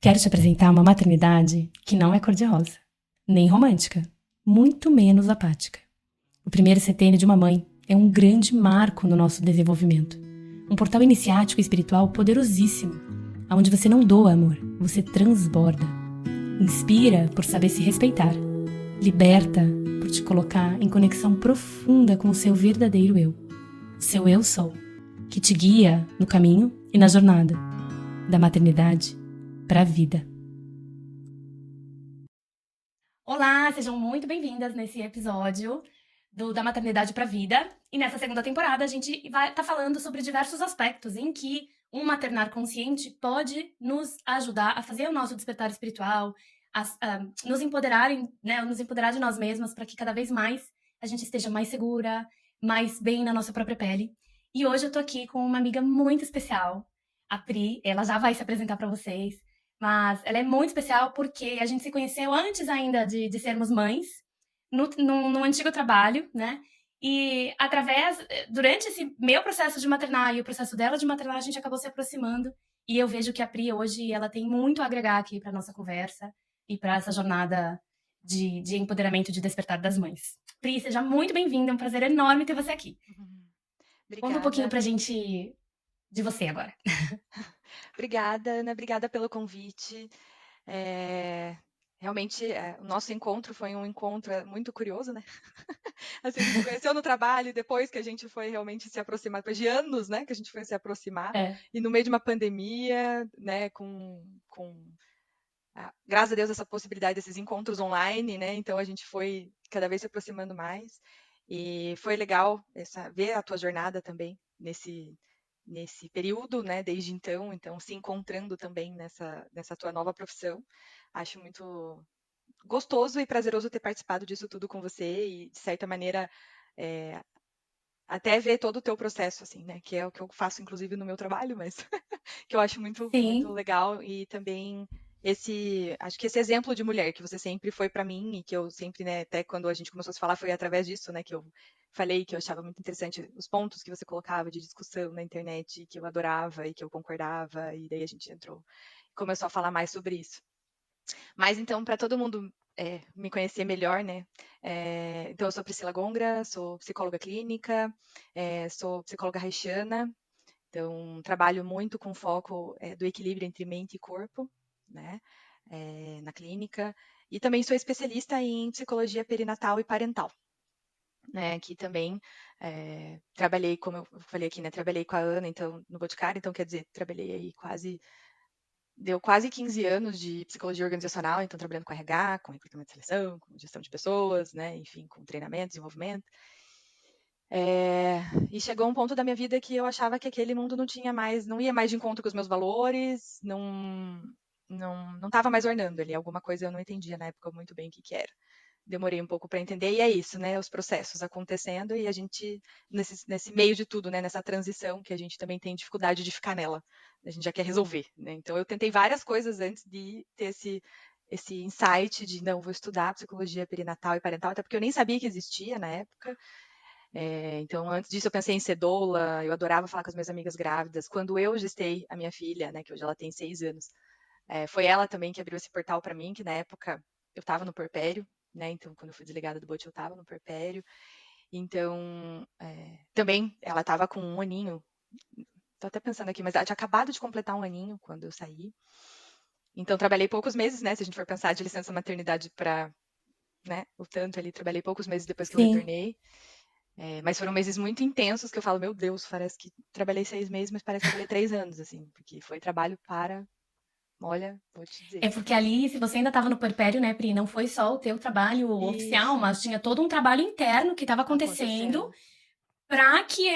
Quero te apresentar uma maternidade que não é cor-de-rosa, nem romântica, muito menos apática. O primeiro setênio de uma mãe é um grande marco no nosso desenvolvimento. Um portal iniciático e espiritual poderosíssimo, onde você não doa amor, você transborda. Inspira por saber se respeitar. Liberta por te colocar em conexão profunda com o seu verdadeiro eu. O seu eu sou, que te guia no caminho e na jornada da maternidade para a vida. Olá, sejam muito bem-vindas nesse episódio da Maternidade para a Vida. E nessa segunda temporada a gente vai estar falando sobre diversos aspectos em que um maternar consciente pode nos ajudar a fazer o nosso despertar espiritual, nos empoderarem, né, nos empoderar de nós mesmas para que cada vez mais a gente esteja mais segura, mais bem na nossa própria pele. E hoje eu tô aqui com uma amiga muito especial, a Pri. Ela já vai se apresentar para vocês. Mas ela é muito especial porque a gente se conheceu antes ainda de sermos mães, no antigo trabalho, né? E durante esse meu processo de maternar e o processo dela de maternar, a gente acabou se aproximando. E eu vejo que a Pri hoje, ela tem muito a agregar aqui para nossa conversa e para essa jornada de empoderamento, de despertar das mães. Pri, seja muito bem-vinda, é um prazer enorme ter você aqui. Conta um pouquinho Obrigada. pra gente de você agora. Obrigada, Ana, obrigada pelo convite. Realmente, o nosso encontro foi um encontro muito curioso, né? Assim, a gente se conheceu no trabalho, depois que a gente foi realmente se aproximar, depois de anos, né, que a gente foi se aproximar, É, e no meio de uma pandemia, né, graças a Deus, essa possibilidade desses encontros online, né, então a gente foi cada vez se aproximando mais, e foi legal ver a tua jornada também nesse período, né, desde então se encontrando também nessa tua nova profissão. Acho muito gostoso e prazeroso ter participado disso tudo com você e, de certa maneira, é, até ver todo o teu processo, assim, né, que é o que eu faço, inclusive, no meu trabalho, mas que eu acho muito, muito sim, legal e também acho que esse exemplo de mulher que você sempre foi para mim e que eu sempre, né, até quando a gente começou a se falar foi através disso, né, que eu falei que eu achava muito interessante os pontos que você colocava de discussão na internet, que eu adorava e que eu concordava, e daí a gente começou a falar mais sobre isso. Mas então, para todo mundo me conhecer melhor, né? Então, eu sou Priscila Gongra, sou psicóloga clínica, sou psicóloga haitiana, então trabalho muito com foco do equilíbrio entre mente e corpo, né? Na clínica. E também sou especialista em psicologia perinatal e parental, né? Que também trabalhei, como eu falei aqui, né? Trabalhei com a Ana, então, no Boticário, então quer dizer, trabalhei aí deu quase 15 anos de psicologia organizacional, então trabalhando com RH, com recrutamento e seleção, com gestão de pessoas, né, enfim, com treinamento, desenvolvimento. E chegou um ponto da minha vida que eu achava que aquele mundo não ia mais de encontro com os meus valores, não estava mais ornando ali, alguma coisa eu não entendia na época muito bem o que era. Demorei um pouco para entender, e é isso, né? Os processos acontecendo e a gente, nesse meio de tudo, né? Nessa transição que a gente também tem dificuldade de ficar nela, a gente já quer resolver, né? Então, eu tentei várias coisas antes de ter esse insight de, não, vou estudar psicologia perinatal e parental, até porque eu nem sabia que existia na época. Então, antes disso, eu pensei em ser doula, eu adorava falar com as minhas amigas grávidas. Quando eu gestei a minha filha, né? Que hoje ela tem 6 anos, foi ela também que abriu esse portal para mim, que na época eu estava no puerpério, né? Então, quando eu fui desligada do bote, eu estava no puerpério. Então, também ela estava com um aninho. Tô até pensando aqui, mas ela tinha acabado de completar um aninho quando eu saí. Então, trabalhei poucos meses, né? Se a gente for pensar de licença maternidade para, né? O tanto ali, trabalhei poucos meses depois que eu sim. retornei. Mas foram meses muito intensos que eu falo, meu Deus, parece que trabalhei 6 meses, mas parece que trabalhei 3 anos, assim, porque foi trabalho para, olha, vou te dizer. É porque ali, se você ainda estava no puerpério, né, Pri, não foi só o teu trabalho oficial, Isso, mas tinha todo um trabalho interno que estava acontecendo acontecendo. para que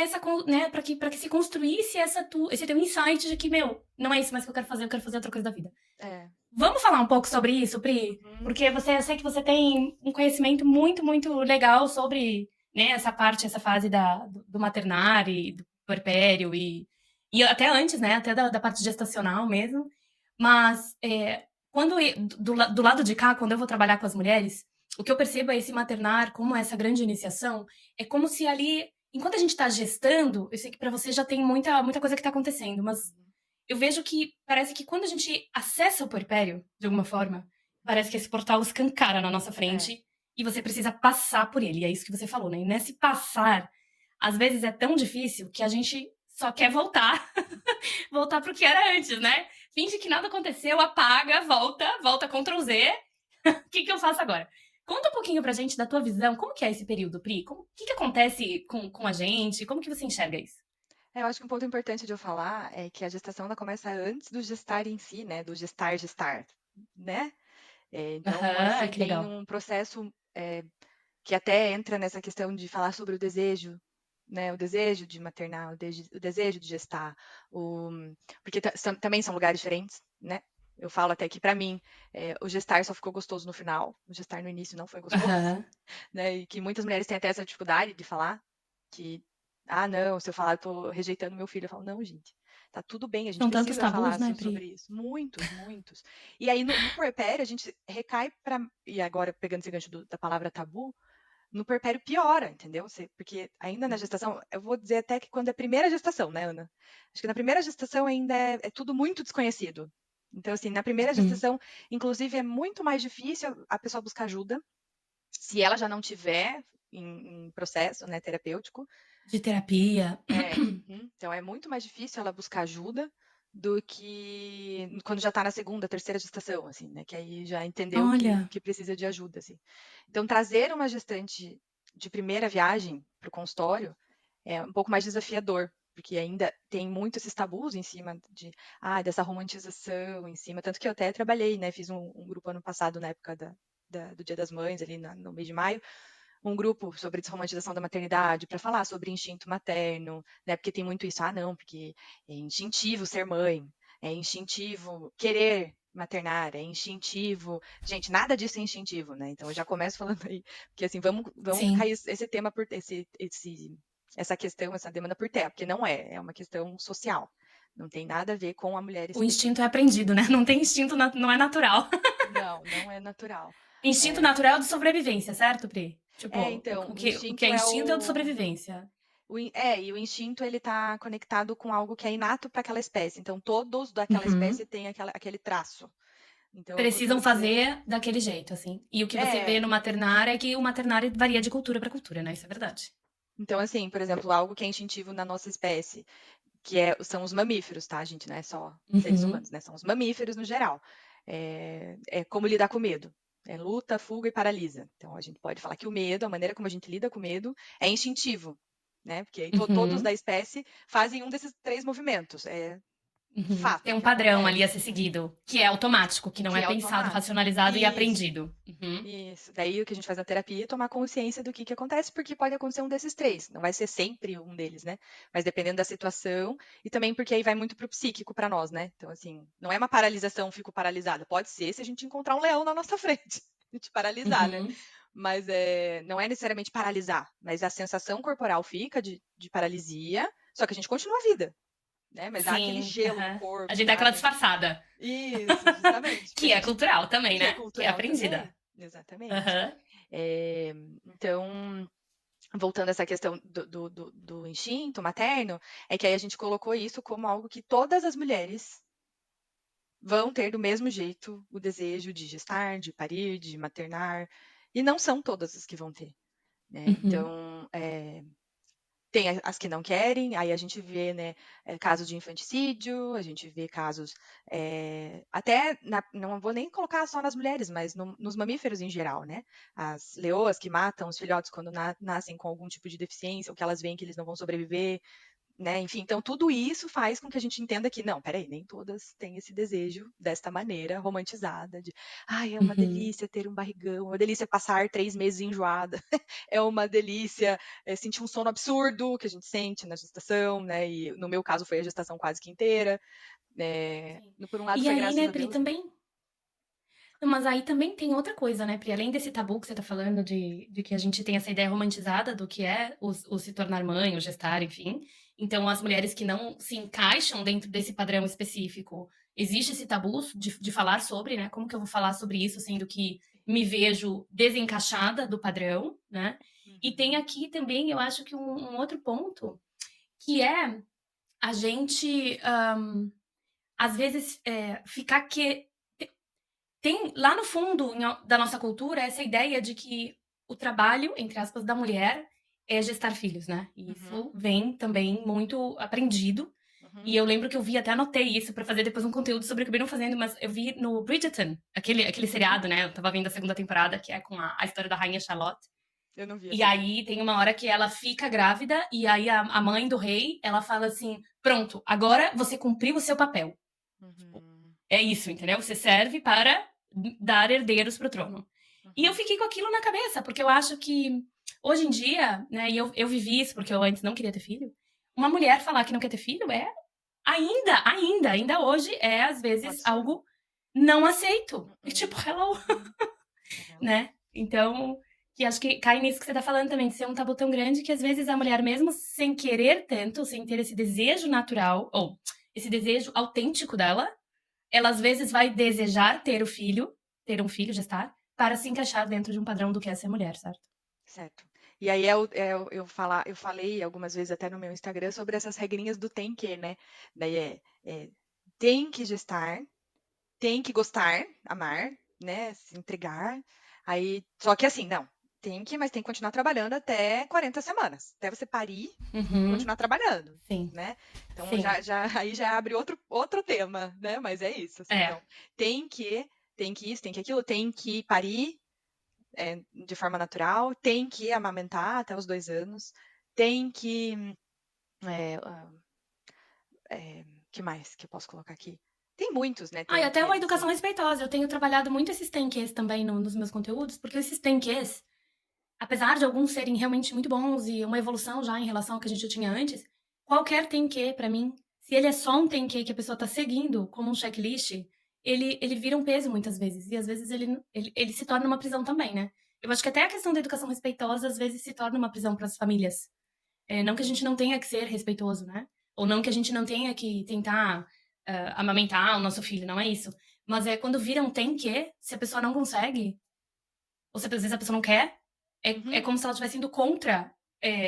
né, para que se construísse esse teu insight de que, meu, não é isso mais que eu quero fazer outra coisa da vida. É. Vamos falar um pouco sobre isso, Pri? Uhum. Porque eu sei que você tem um conhecimento muito, muito legal sobre, né, essa parte, essa fase do maternar e do puerpério e até antes, né, até da parte gestacional mesmo. Mas do lado de cá, quando eu vou trabalhar com as mulheres, o que eu percebo é esse maternar como essa grande iniciação, é como se ali, enquanto a gente está gestando, eu sei que para você já tem muita, muita coisa que está acontecendo, mas eu vejo que parece que quando a gente acessa o puerpério, de alguma forma, parece que esse portal escancara na nossa É, frente e você precisa passar por ele. É isso que você falou, né? E nesse passar, às vezes é tão difícil que a gente só quer voltar, voltar pro que era antes, né? Finge que nada aconteceu, apaga, volta Ctrl Z. O que eu faço agora? Conta um pouquinho pra gente da tua visão, como que é esse período, Pri? O que acontece com a gente? Como que você enxerga isso? eu acho que um ponto importante de eu falar é que a gestação ela começa antes do gestar em si, né? Do gestar, né? Então, Aham, assim, que tem legal. um processo que até entra nessa questão de falar sobre o desejo, né? O desejo de maternar, o desejo de gestar, o... porque também são lugares diferentes, né? Eu falo até que, para mim, o gestar só ficou gostoso no final, o gestar no início não foi gostoso, Aham. né? E que muitas mulheres têm até essa dificuldade de falar que, ah, não, se eu falar, eu tô rejeitando meu filho. Eu falo, não, gente, tá tudo bem, a gente São tantos precisa tabus, falar né, sobre Pri? isso. Muitos, muitos. E aí, no puerpério, a gente recai para. E agora, pegando esse gancho da palavra tabu, no puerpério piora, entendeu? Porque ainda na gestação, eu vou dizer até que quando é a primeira gestação, né, Ana? Acho que na primeira gestação ainda é tudo muito desconhecido. Então, assim, na primeira Uhum. gestação, inclusive, é muito mais difícil a pessoa buscar ajuda se ela já não tiver em processo, né, terapêutico. De terapia. Uhum. Então é muito mais difícil ela buscar ajuda do que quando já está na segunda, terceira gestação, assim, né? Que aí já entendeu Olha, que precisa de ajuda, assim. Então trazer uma gestante de primeira viagem para o consultório é um pouco mais desafiador, porque ainda tem muito esses tabus em cima dessa romantização em cima, tanto que eu até trabalhei, né? Fiz um grupo ano passado na época do Dia das Mães, ali no mês de maio, um grupo sobre desromantização da maternidade, para falar sobre instinto materno, né? Porque tem muito isso, não, porque é instintivo ser mãe, é instintivo querer maternar, é instintivo. Gente, nada disso é instintivo, né? Então eu já começo falando aí, porque assim, vamos sim. cair esse tema por essa questão, essa demanda por terra, porque não é uma questão social. Não tem nada a ver com a mulher O instinto é especificamente. aprendido, né? Não tem instinto, não é natural. Não, não é natural. Instinto É, natural de sobrevivência, certo, Pri? Tipo, então, o o que é instinto é instinto é o de sobrevivência. E o instinto ele está conectado com algo que é inato para aquela espécie. Então, todos daquela espécie Uhum. têm aquele traço. Então, eu Precisam costumo dizer. fazer daquele jeito, assim. E o que você vê É. no maternário é que o maternário varia de cultura para cultura, né? Isso é verdade. Então, assim, por exemplo, algo que é instintivo na nossa espécie, são os mamíferos, tá, gente? Não é só seres Uhum. humanos, né? São os mamíferos no geral. É como lidar com medo. É luta, fuga e paralisa. Então, a gente pode falar que o medo, a maneira como a gente lida com o medo, é instintivo, né? Porque aí todos Uhum. da espécie fazem um desses três movimentos. É Uhum. Tem fato um que padrão ali a acontece. ser seguido, que é automático, que não Que é é pensado, automático. racionalizado e Isso, aprendido. Uhum. isso. Daí o que a gente faz na terapia é tomar consciência do que acontece, porque pode acontecer um desses três. Não vai ser sempre um deles, né? Mas dependendo da situação, e também porque aí vai muito pro psíquico para nós, né? Então, assim, não é uma paralisação, fico paralisada. Pode ser se a gente encontrar um leão na nossa frente, a gente paralisar, né? Uhum. Mas não é necessariamente paralisar, mas a sensação corporal fica de paralisia, só que a gente continua a vida, né? Mas dá aquele Sim, gelo no aham. A corpo, gente dá dá, aquela né? disfarçada, Isso, justamente, porque a que é gente cultural também, que é né? Que é cultural aprendida. também, exatamente. Aham. Eh, então, voltando a essa questão do instinto materno, é que aí a gente colocou isso como algo que todas as mulheres vão ter do mesmo jeito o desejo de gestar, de parir, de maternar, e não são todas as que vão ter, né? Uhum. Então, tem as que não querem, aí a gente vê, né, casos de infanticídio, a gente vê casos, não vou nem colocar só nas mulheres, mas nos mamíferos em geral, né? As leoas que matam os filhotes quando nascem com algum tipo de deficiência, ou que elas veem que eles não vão sobreviver, né? Enfim, então tudo isso faz com que a gente entenda que, não, peraí, nem todas têm esse desejo desta maneira romantizada, de, ai, é uma Uhum. delícia ter um barrigão, é uma delícia passar 3 meses enjoada, é uma delícia sentir um sono absurdo que a gente sente na gestação, né? E no meu caso foi a gestação quase que inteira. Sim. Por um lado E foi aí, graças né, a Pri, Deus, né? também. Não, mas aí também tem outra coisa, né, Pri? Além desse tabu que você tá falando de que a gente tem essa ideia romantizada do que é o se tornar mãe, o gestar, enfim. Então, as mulheres que não se encaixam dentro desse padrão específico, existe esse tabu de falar sobre, né? Como que eu vou falar sobre isso, sendo que me vejo desencaixada do padrão, né? E tem Uhum. aqui também, eu acho que um outro ponto, que é a gente às vezes, ficar que tem lá no fundo da nossa cultura essa ideia de que o trabalho, entre aspas, da mulher é gestar filhos, né? E Uhum, isso vem também muito aprendido. E uhum, eu lembro que eu vi, até anotei isso pra fazer depois um conteúdo sobre, acabei não fazendo, mas eu vi no Bridgerton, aquele uhum. seriado, né? Eu tava vendo a segunda temporada, que é com a história da Rainha Charlotte. Eu não vi E essa ainda. aí tem uma hora que ela fica grávida, e aí a mãe do rei, ela fala assim: pronto, agora você cumpriu o seu papel. Uhum, É isso, entendeu? Você serve para dar herdeiros para o trono. E eu uhum, fiquei com aquilo na cabeça, porque eu acho que hoje em dia, né, e eu vivi isso porque eu antes não queria ter filho, uma mulher falar que não quer ter filho é ainda hoje é às um vezes absurdo. algo não aceito. E tipo, Uhum, hello, uhum. É, hello. né? Então, que acho que cai nisso que você tá falando também, de ser um tabu tão grande que às vezes a mulher, mesmo sem querer tanto, sem ter esse desejo natural, ou esse desejo autêntico dela, ela às vezes vai desejar ter o filho, ter um filho, gestar, para se encaixar dentro de um padrão do que é ser mulher, certo? Certo. E aí eu falei algumas vezes até no meu Instagram sobre essas regrinhas do tem que, né? Daí tem que gestar, tem que gostar, amar, né? Se entregar. Aí, só que assim, não, tem que, mas tem que continuar trabalhando até 40 semanas. Até você parir, Uhum, continuar trabalhando, sim, né? Então sim. aí já abre outro tema, né? Mas é isso, assim, É. então, tem que, tem que isso, tem que aquilo, tem que parir, de forma natural, tem que amamentar até os 2 anos, tem que. É, que mais que eu posso colocar aqui? Tem muitos, né? Ah, e Tem até que, uma educação assim. respeitosa. Eu tenho trabalhado muito esses tenques também nos meus conteúdos, porque esses tenques, apesar de alguns serem realmente muito bons e uma evolução já em relação ao que a gente tinha antes, qualquer tenque, pra mim, se ele é só um tenque que a pessoa tá seguindo como um checklist, ele vira um peso muitas vezes. E às vezes ele se torna uma prisão também, né? Eu acho que até a questão da educação respeitosa às vezes se torna uma prisão para as famílias. Não que a gente Uhum, não tenha que ser respeitoso, né? Ou não que a gente não tenha que tentar amamentar o nosso filho, não é isso. Mas é quando vira um tem que, se a pessoa não consegue, ou se às vezes a pessoa não quer, é uhum, como se ela estivesse indo contra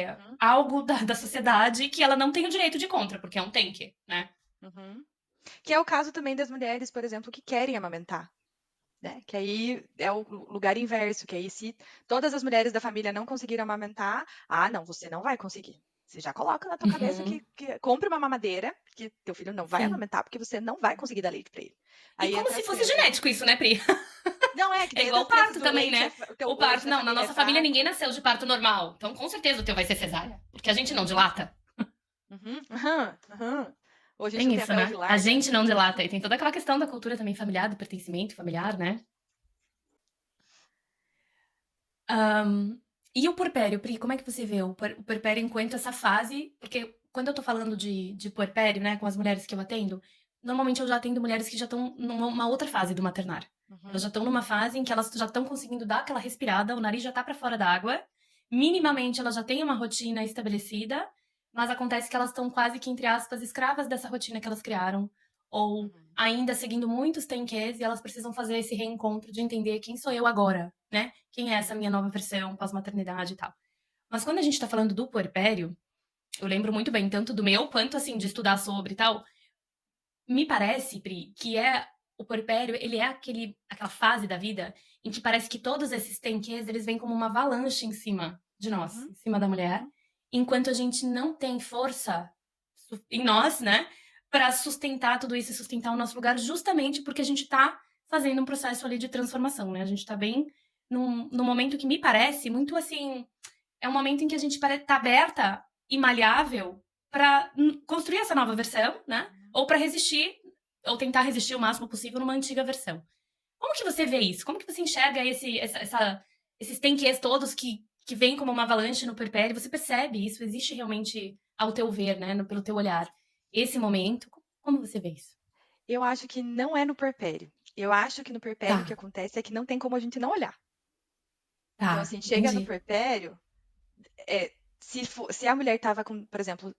uhum, algo da sociedade que ela não tem o direito de ir contra, porque é um tem que, né? uhum. Que é o caso também das mulheres, por exemplo, que querem amamentar. Né? Que aí é o lugar inverso, que aí se todas as mulheres da família não conseguiram amamentar, não, você não vai conseguir. Você já coloca na tua cabeça Uhum, que compre uma mamadeira, que teu filho não vai sim. amamentar, porque você não vai conseguir dar leite para ele. E Aí como entra se as fosse crenças. genético isso, né, Pri? Não é, que É daí igual das o crenças parto do também, leite, né? o O leite parto, da não, na família é nossa família ninguém fraco. nasceu de parto normal. Então, com certeza o teu vai ser cesárea. Porque a gente não Uhum, dilata. uhum, uhum, uhum. Hoje a gente não Tem tem isso, até o né? A Vilar, né? gente não dilata. E tem toda aquela questão da cultura também familiar, do pertencimento familiar, né? E o puerpério, Pri, como é que você vê o puerpério enquanto essa fase? Porque quando eu tô falando de puerpério, né, com as mulheres que eu atendo, normalmente eu já atendo mulheres que já estão numa outra fase do maternar. Elas Uhum, já estão numa fase em que elas já estão conseguindo dar aquela respirada, o nariz já tá para fora da água, minimamente elas já têm uma rotina estabelecida, mas acontece que elas estão quase que, entre aspas, escravas dessa rotina que elas criaram, ou uhum, ainda seguindo muitos tenques e elas precisam fazer esse reencontro de entender quem sou eu agora, né? Quem é essa uhum, minha nova versão pós-maternidade e tal. Mas quando a gente tá falando do puerpério, eu lembro muito bem, tanto do meu quanto assim de estudar sobre e tal. Me parece, Pri, que o puerpério, ele é aquela fase da vida em que parece que todos esses tenques, eles vêm como uma avalanche em cima de nós, uhum, em cima da mulher, uhum, enquanto a gente não tem força em nós, né, para sustentar tudo isso e sustentar o nosso lugar, justamente porque a gente tá fazendo um processo ali de transformação, né? A gente tá bem num momento que me parece muito assim, é um momento em que a gente tá aberta e maleável para construir essa nova versão, né? uhum. Ou para resistir, ou tentar resistir o máximo possível numa antiga versão. Como que você vê isso? Como que você enxerga esses tenques todos que vêm como uma avalanche no perpério? Você percebe isso? Existe realmente, ao teu ver, né? Pelo teu olhar, esse momento? Como você vê isso? Eu acho que não é no puerpério. Eu acho que no puerpério o que Tá, acontece é que não tem como a gente não olhar. Então, tá, assim, chega no entendi. puerpério, é, se a mulher estava com, por exemplo,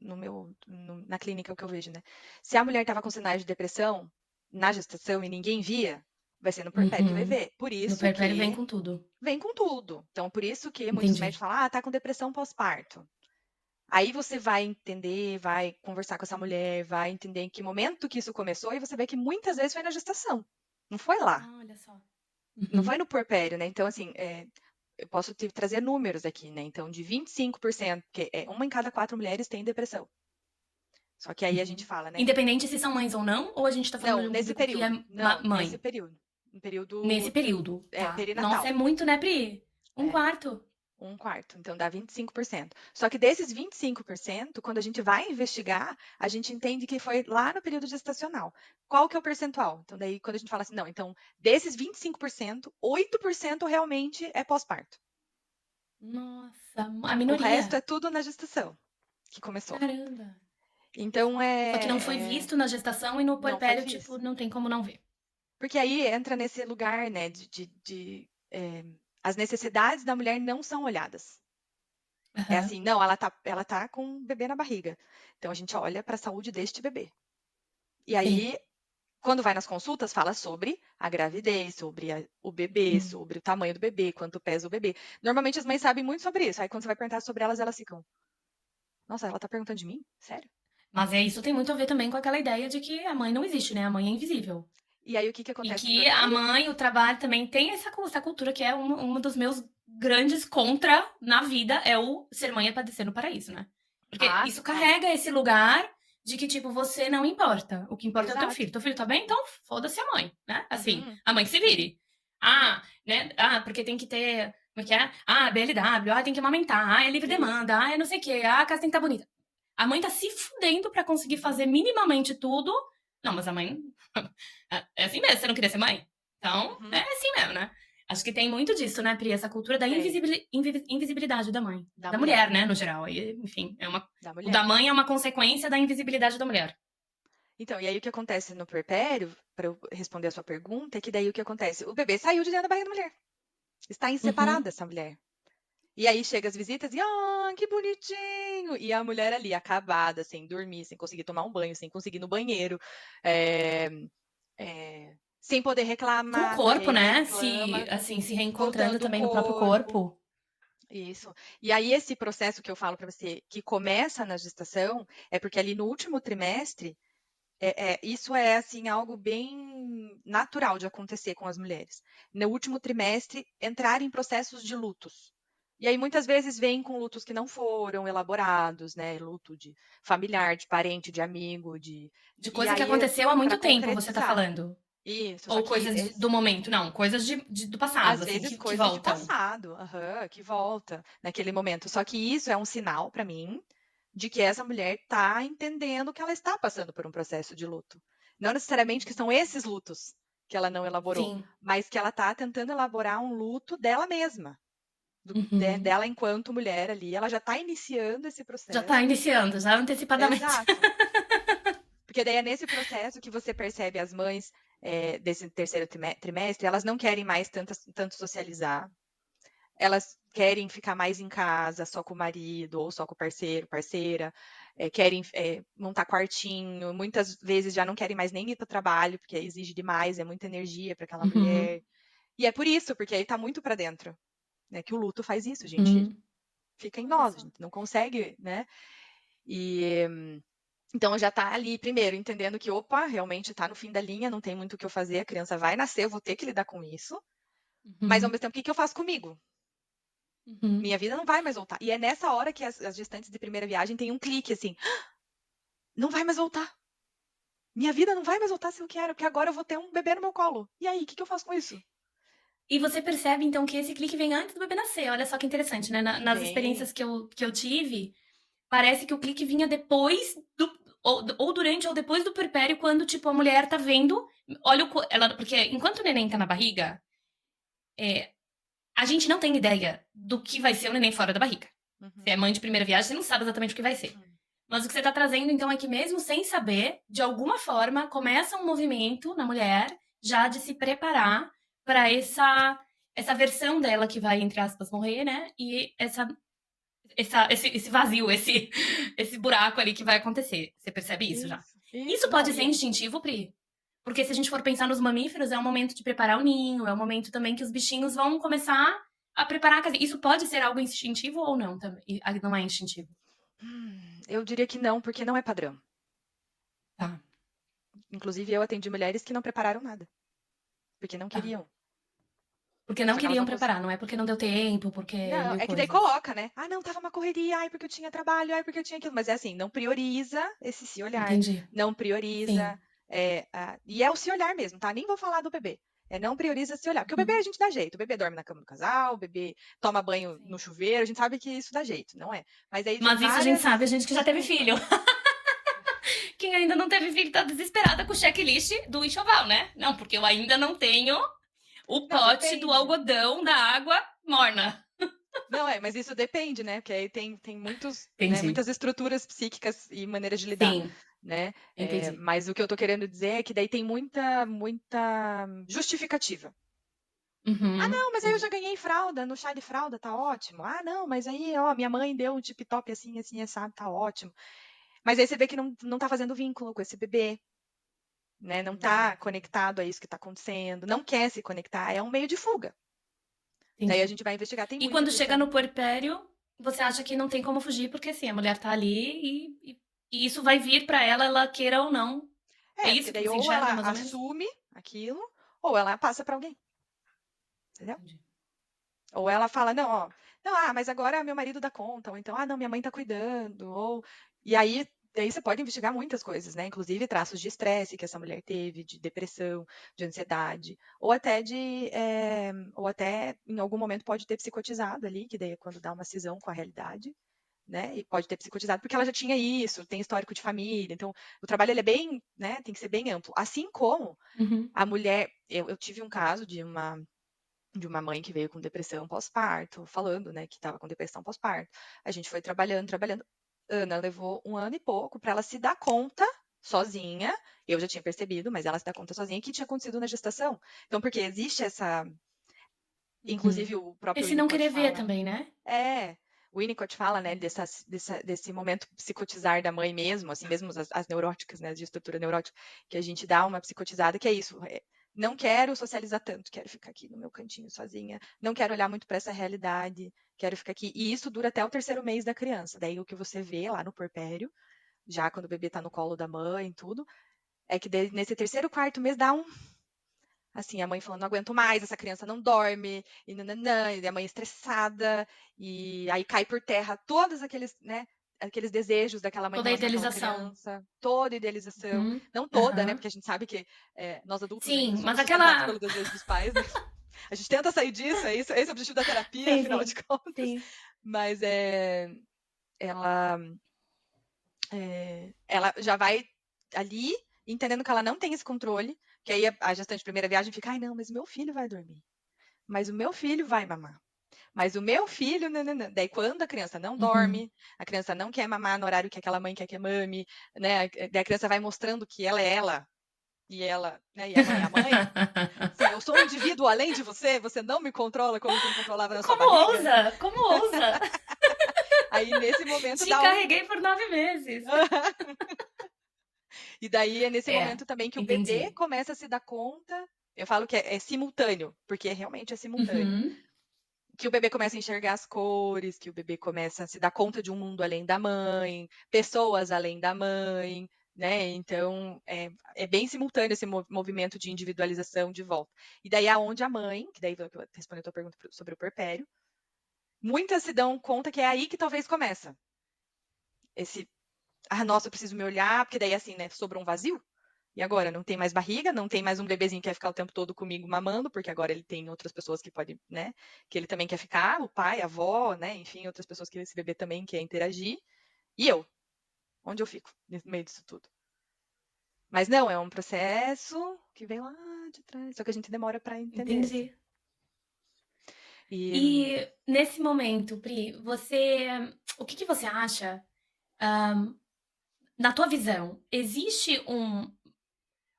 na clínica que eu vejo, né? Se a mulher estava com sinais de depressão na gestação e ninguém via, vai ser no puerpério que vai Uhum. ver. Por No isso perpério vem que com tudo. vem com tudo. Então, por isso que muitos Entendi. médicos falam, tá com depressão pós-parto. Aí você vai entender, vai conversar com essa mulher, vai entender em que momento que isso começou, e você vê que muitas vezes foi na gestação. Não foi lá. Ah, olha só. Não Uhum. foi no puerpério, né? Então, assim, eu posso trazer números aqui, né? Então, de 25%, porque uma em cada 4 mulheres tem depressão. Só que aí a gente Uhum. fala, né? Independente se são mães ou não, ou a gente tá falando Não, de um nesse público que é período. Não, nesse mãe? período. Um Nesse período período, tá. Nossa, perinatal. é muito, né, Pri? Um É. quarto. Um quarto, então dá 25%. Só que desses 25%, quando a gente vai investigar, a gente entende que foi lá no período gestacional. Qual que é o percentual? Então, daí, quando a gente fala assim, não, então, desses 25%, 8% realmente é pós-parto. Nossa, a O resto minoria. é tudo na gestação que começou. Caramba. Então, Só que não foi visto na gestação e no não foi puerpério, tipo, visto. não tem como não ver. Porque aí entra nesse lugar, né, as necessidades da mulher não são olhadas. É Aham. assim, não, ela tá com um bebê na barriga. Então a gente olha para a saúde deste bebê. E Sim. aí, quando vai nas consultas, fala sobre a gravidez, sobre o bebê, Hum. sobre o tamanho do bebê, quanto pesa o bebê. Normalmente as mães sabem muito sobre isso. Aí quando você vai perguntar sobre elas, elas ficam, nossa, ela tá perguntando de mim? Sério? Mas isso tem muito a ver também com aquela ideia de que a mãe não existe, né? A mãe é invisível. E aí o que que E acontece no que a puerpério? mãe, o trabalho também tem essa cultura que é um dos meus grandes contra na vida, é o ser mãe é padecer no paraíso, né? Porque Ah, isso carrega esse lugar de que, tipo, você não importa. O que importa é o teu exato. filho. Teu filho tá bem? Então foda-se a mãe, né? Assim, Uhum, a mãe que se vire. Ah, né? Ah, porque tem que ter. Como é que é? Ah, BLW, ah, tem que amamentar, ah, é livre isso. demanda, ah, é não sei o quê, ah, a casa tem que estar bonita. A mãe tá se fudendo pra conseguir fazer minimamente tudo. Não, mas a mãe. É assim mesmo, você não queria ser mãe? Então, é Uhum, assim mesmo, né? Acho que tem muito disso, né, Pri? Essa cultura da tem. invisibilidade da mãe. Da Da mulher. mulher, né, no geral. Aí, enfim, Da o da mulher. mãe é uma consequência da invisibilidade da mulher. Então, e aí o que acontece no puerpério, para eu responder a sua pergunta, é que daí o que acontece? O bebê saiu de dentro da barriga da mulher. Está Uhum. inseparada essa mulher. E aí chega as visitas e, ah, que bonitinho! E a mulher ali, acabada, sem dormir, sem conseguir tomar um banho, sem conseguir ir no banheiro, é, sem poder Com o reclamar, porque corpo, aí né? reclama, Se reencontrando voltando o também no próprio corpo. corpo. Isso. E aí esse processo que eu falo para você, que começa na gestação, é porque ali no último trimestre, isso é assim algo bem natural de acontecer com as mulheres. No último trimestre, entrar em processos de lutos. E aí muitas vezes vem com lutos que não foram elaborados, né? Luto de familiar, de parente, de amigo, De e coisa que aí aconteceu há para muito tempo, você tá concretizar. falando. Isso, só Ou que coisas do momento. Não, coisas do passado, às assim, vezes que coisas de voltam. passado, aham, que volta naquele momento. Só que isso é um sinal para mim de que essa mulher está entendendo que ela está passando por um processo de luto. Não necessariamente que são esses lutos que ela não elaborou, Sim. mas que ela está tentando elaborar um luto dela mesma, Uhum. dela enquanto mulher ali. Ela já está iniciando esse Já tá processo. iniciando, já antecipadamente. Exato. Porque daí é nesse processo que você percebe as mães desse terceiro trimestre, elas não querem mais tanto socializar, elas querem ficar mais em casa, só com o marido ou só com o parceiro, parceira, querem montar quartinho, muitas vezes já não querem mais nem ir para o trabalho, porque exige demais, é muita energia para aquela Uhum. mulher. E é por isso, porque aí tá muito para dentro, né? Que o luto faz isso, a gente Uhum. fica em Olha nós, a só. gente não consegue, né? E então já tá ali, primeiro, entendendo que, opa, realmente tá no fim da linha, não tem muito o que eu fazer, a criança vai nascer, eu vou ter que lidar com isso, mas ao Uhum. mesmo tempo, o que que eu faço comigo? Uhum. Minha vida não vai mais voltar. E é nessa hora que as gestantes de primeira viagem têm um clique assim: não vai mais voltar. Minha vida não vai mais voltar se eu quero, porque agora eu vou ter um bebê no meu colo. E aí, o que que eu faço com isso? E você percebe, então, que esse clique vem antes do bebê nascer. Olha só que interessante, né? Nas Vem. experiências que eu tive, parece que o clique vinha depois do. Ou durante ou depois do puerpério, quando, tipo, a mulher tá vendo. Olha o. Ela, porque enquanto o neném tá na barriga, a gente não tem ideia do que vai ser o neném fora da barriga. Você é Uhum, mãe de primeira viagem, você não sabe exatamente o que vai ser. uhum. Mas o que você está trazendo, então, é que mesmo sem saber, de alguma forma, começa um movimento na mulher já de se preparar para essa versão dela que vai, entre aspas, morrer, né? E esse vazio, esse buraco ali que vai acontecer. Você percebe isso já? Isso. Isso Não, pode ser instintivo, Pri? Porque se a gente for pensar nos mamíferos, é o momento de preparar o ninho, é o momento também que os bichinhos vão começar a preparar a casa. Isso pode ser algo instintivo ou não também? Não é instintivo. Eu diria que não, porque não é padrão. Tá, Inclusive, eu atendi mulheres que não prepararam nada, porque não tá. queriam. Porque não Só que elas queriam não preparar, conseguiam. não é porque não deu tempo, porque Não, mil é que daí coisas. coloca, né? Ah, não, tava uma correria, ai, porque eu tinha trabalho, ai, porque eu tinha aquilo. Mas é assim, não prioriza esse se olhar, Entendi. não prioriza. Sim. E é o se olhar mesmo, tá? Nem vou falar do bebê. É não prioriza se olhar. Porque o bebê a Uhum. gente dá jeito. O bebê dorme na cama do casal, o bebê toma banho no Sim. chuveiro, a gente sabe que isso dá jeito, não é? Mas aí vem Mas isso a gente várias sabe, a gente que já teve desculpas. filho. Quem ainda não teve filho tá desesperada com o checklist do enxoval, né? Não, porque eu ainda não tenho o Não, pote do depende. algodão da água morna. Não, mas isso depende, né? Porque aí tem muitos, né, Entendi. muitas estruturas psíquicas e maneiras de lidar, Sim, né? entendi. Mas o que eu tô querendo dizer é que daí tem muita justificativa. Ah, Uhum, não, mas aí eu já entendi. ganhei fralda, no chá de fralda, tá ótimo. Ah, não, mas aí, ó, minha mãe deu um tip-top assim, assim, assado, tá ótimo. Mas aí você vê que não tá fazendo vínculo com esse bebê, né? Não tá Entendi. conectado a isso que tá acontecendo, não quer se conectar, é um meio de fuga. Daí a Entendi. gente vai investigar, tem E muita quando chega questão. no puerpério, você acha que não tem como fugir, porque assim, a mulher tá ali e isso vai vir pra ela, ela queira ou não. É Porque isso que daí você ou enxerga, ela mais ou menos? assume aquilo, ou ela passa para alguém, entendeu? Entendi. Ou ela fala, não, ó, não, mas agora meu marido dá conta, ou então, não, minha mãe tá cuidando, ou... E aí você pode investigar muitas coisas, né? Inclusive traços de estresse que essa mulher teve, de depressão, de ansiedade, ou até em algum momento pode ter psicotizado ali, que daí é quando dá uma cisão com a realidade, né? E pode ter psicotizado porque ela já tinha isso, tem histórico de família, então o trabalho ele é bem, né? Tem que ser bem amplo. Assim como Uhum. a mulher, eu tive um caso de uma mãe que veio com depressão pós-parto, falando, né, que estava com depressão pós-parto. A gente foi trabalhando, trabalhando. Ana levou 1 ano e pouco para ela se dar conta sozinha. Eu já tinha percebido, mas ela se dá conta sozinha que tinha acontecido na gestação. Então, porque existe essa, Uhum. inclusive o próprio Esse não Winnicott querer ver fala, também, né? o Winnicott fala, né, desse momento psicotizar da mãe mesmo, assim mesmo as neuróticas, né, de estrutura neurótica, que a gente dá uma psicotizada, que é isso. Não quero socializar tanto, quero ficar aqui no meu cantinho sozinha, não quero olhar muito para essa realidade, quero ficar aqui. E isso dura até o 3º mês da criança. Daí o que você vê lá no puerpério, já quando o bebê está no colo da mãe e tudo, é que nesse 3º, 4º mês dá assim, a mãe falando, não aguento mais, essa criança não dorme, e nananã, e a mãe estressada, e aí cai por terra todos aqueles, né, aqueles desejos daquela mãe em Toda a relação àquela idealização. criança, toda idealização, Uhum. não toda, né, Aham. porque a gente sabe que nós adultos ainda Sim, mas somos sustentados aquela. pelo desejo dos pais, né? A gente tenta sair disso, esse é o objetivo da terapia, Sim, afinal de sim. contas, Sim. mas ela, ela já vai ali entendendo que ela não tem esse controle, que aí a gestante de primeira viagem fica, ai não, mas meu filho vai dormir. Mas o meu filho vai mamar. Mas o meu filho, nananã. Daí quando a criança não Uhum. dorme, a criança não quer mamar no horário que aquela mãe quer que mame, né? Daí a criança vai mostrando que ela é ela e ela, né? E a mãe é a mãe. Sim, eu sou um indivíduo além de você, você não me controla como você me controlava na sua Como barriga. ousa? Como ousa? Aí nesse momento Te dá um. carreguei por 9 meses. E daí é nesse É, momento também que o bebê entendi. começa a se dar conta. Eu falo que é simultâneo, porque realmente é simultâneo. Uhum. Que o bebê começa a enxergar as cores, que o bebê começa a se dar conta de um mundo além da mãe, pessoas além da mãe, né? Então, é bem simultâneo esse movimento de individualização de volta. E daí aonde a mãe, que daí respondendo a tua pergunta sobre o puerpério, muitas se dão conta que é aí que talvez começa esse, nossa, eu preciso me olhar, porque daí assim, né, sobrou um vazio. E agora, não tem mais barriga, não tem mais um bebezinho que quer ficar o tempo todo comigo mamando, porque agora ele tem outras pessoas que podem, né, que ele também quer ficar, o pai, a avó, né, enfim, outras pessoas que esse bebê também quer interagir. E eu, onde eu fico no meio disso tudo? Mas não, é um processo que vem lá de trás, só que a gente demora para entender, assim. Entendi. E E nesse momento, Pri, você, o que que você acha, na tua visão, existe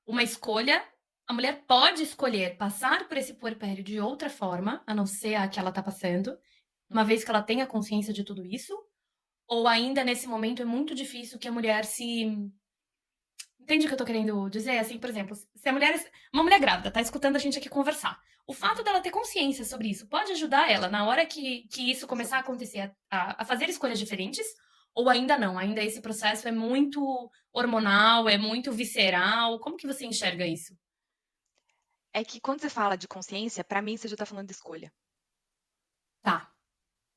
uma escolha? A mulher pode escolher passar por esse puerpério de outra forma, a não ser a que ela tá passando, uma vez que ela tenha consciência de tudo isso? Ou ainda nesse momento é muito difícil que a mulher se. Entende o que eu tô querendo dizer? Assim, por exemplo, se a mulher. Uma mulher grávida tá escutando a gente aqui conversar. O fato uhum, dela ter consciência sobre isso pode ajudar ela na hora que isso começar a absoluto. acontecer a fazer escolhas diferentes? Ou ainda não? Ainda esse processo é muito hormonal, é muito visceral? Como que você enxerga isso? É que quando você fala de consciência, pra mim você já tá falando de escolha. Tá.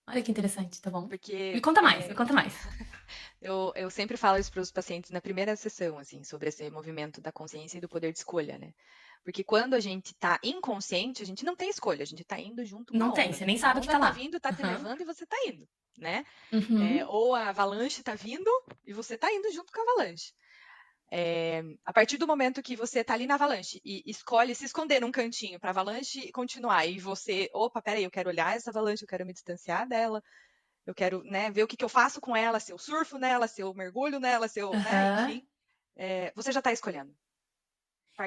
Olha que interessante, tá bom. Me Porque conta mais, me conta mais. eu sempre falo isso para os pacientes na primeira sessão, assim, sobre esse movimento da consciência e do poder de escolha, né? Porque quando a gente tá inconsciente, a gente não tem escolha, a gente tá indo junto com Não a tem, onda, você né? nem A sabe que onda tá tá lá. vindo, tá te Aham. levando e você tá indo, né? Uhum. Ou a avalanche tá vindo e você tá indo junto com a avalanche. A partir do momento que você tá ali na avalanche e escolhe se esconder num cantinho pra avalanche continuar, e você, opa, peraí, eu quero olhar essa avalanche, eu quero me distanciar dela, eu quero, né, ver o que, que eu faço com ela, se eu surfo nela, se eu mergulho nela, se eu, né, Aham. enfim, você já está escolhendo.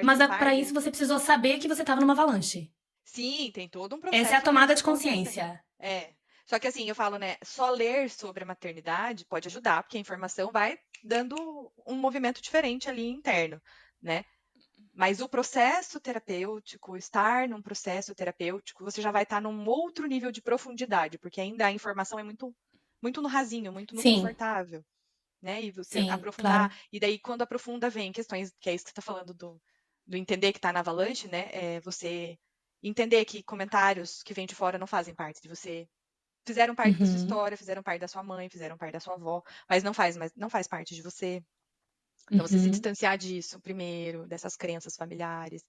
Mas Participar pra isso desse. você precisou saber que você estava numa avalanche. Sim, tem todo um Essa é a processo para tomada isso de acontecer. consciência. É. Só que assim, eu falo, né, só ler sobre a maternidade pode ajudar, porque a informação vai dando um movimento diferente ali interno, né? Mas o processo terapêutico, estar num processo terapêutico, você já vai estar num outro nível de profundidade, porque ainda a informação é muito no rasinho, muito no Sim, confortável, né? E você sim, aprofundar, claro. e daí quando aprofunda vem questões, que é isso que você está falando do entender que está na avalanche, né? É você entender que comentários que vêm de fora não fazem parte de você. Fizeram parte da sua Uhum, história, fizeram parte da sua mãe, fizeram parte da sua avó, mas não faz parte de você. Então, você se uhum, distanciar disso primeiro, dessas crenças familiares.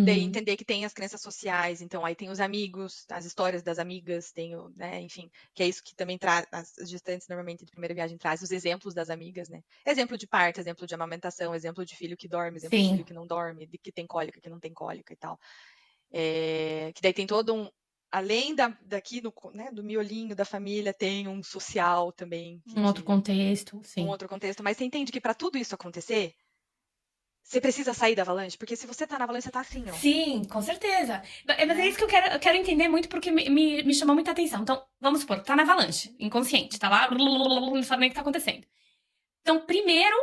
Daí uhum. entender que tem as crenças sociais, então aí tem os amigos, as histórias das amigas, tem o, né, enfim, que é isso que também traz, as gestantes normalmente de primeira viagem traz os exemplos das amigas, né? Exemplo de parto, exemplo de amamentação, exemplo de filho que dorme, exemplo de filho Sim. que não dorme, de que tem cólica, que não tem cólica e tal. Que daí tem todo um, além daqui do, né, do miolinho da família, tem um social também, Um outro contexto, um sim. outro contexto, mas você entende que para tudo isso acontecer, você precisa sair da avalanche, porque se você tá na avalanche, você tá assim, ó, Sim, com certeza. Mas é né? isso que eu quero entender muito porque me chamou muita atenção. Então, vamos supor, tá na avalanche, inconsciente, tá lá, não sabe nem o que tá acontecendo. Então, primeiro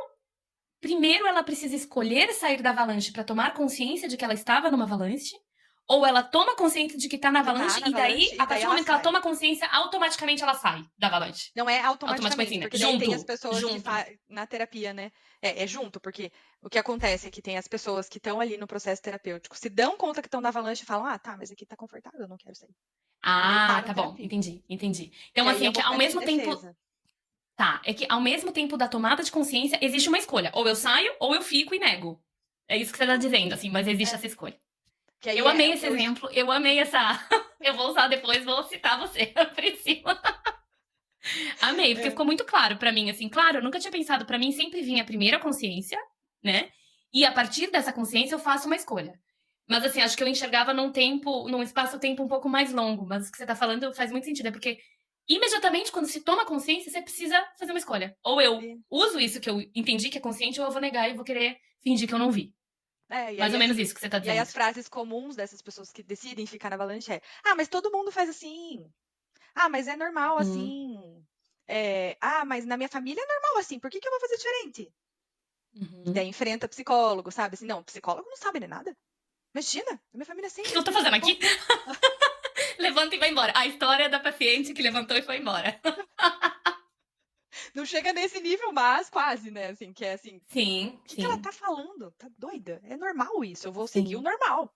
ela precisa escolher sair da avalanche para tomar consciência de que ela estava numa avalanche, ou ela toma consciência de que tá na Que tá avalanche na e daí, avalanche a e daí partir do ela momento que ela sai. toma consciência, automaticamente ela sai da avalanche. Não é Automaticamente automaticamente, sim, né? porque daí tem as Junto, pessoas que junto. na terapia, né? É junto, porque o que acontece é que tem as pessoas que estão ali no processo terapêutico, se dão conta que estão na avalanche e falam, ah, tá, mas aqui tá confortável, eu não quero sair. E daí Ah, param a tá bom, terapia. entendi, entendi. Que Então, aí assim, é é um que ao movimento de mesmo tempo. defesa. Tá, é que ao mesmo tempo da tomada de consciência, existe uma escolha. Ou eu saio, ou eu fico e nego. É isso que você tá É, dizendo, assim, mas existe é. essa escolha. Que aí Eu é amei o esse que eu. exemplo, eu amei essa. Eu vou usar depois, vou citar você, Priscila. Amei, porque É, ficou muito claro pra mim, assim, claro, eu nunca tinha pensado, pra mim sempre vinha a primeira consciência, né? E a partir dessa consciência eu faço uma escolha. Mas assim, acho que eu enxergava num espaço-tempo um pouco mais longo, mas o que você tá falando faz muito sentido, é porque imediatamente quando se toma consciência, você precisa fazer uma escolha. Ou eu e, uso isso que eu entendi que é consciente, ou eu vou negar e vou querer fingir que eu não vi. e Mais aí ou menos assim. isso que você tá E aí dizendo. as frases comuns dessas pessoas que decidem ficar na avalanche é: ah, mas todo mundo faz assim. Ah, mas é normal Uhum, assim. Ah, mas na minha família é normal assim, por que, que eu vou fazer diferente? E uhum. daí enfrenta psicólogo, sabe? Assim, não, psicólogo não sabe nem nada. Imagina, na minha família é O assim, que eu assim, tô assim, fazendo acabou. aqui? Levanta e vai embora. A história da paciente que levantou e foi embora. Não chega nesse nível, mas quase, né? Assim, que é assim, o Sim, que, que ela sim, tá falando? Tá doida? É normal isso, eu vou seguir o sim. normal.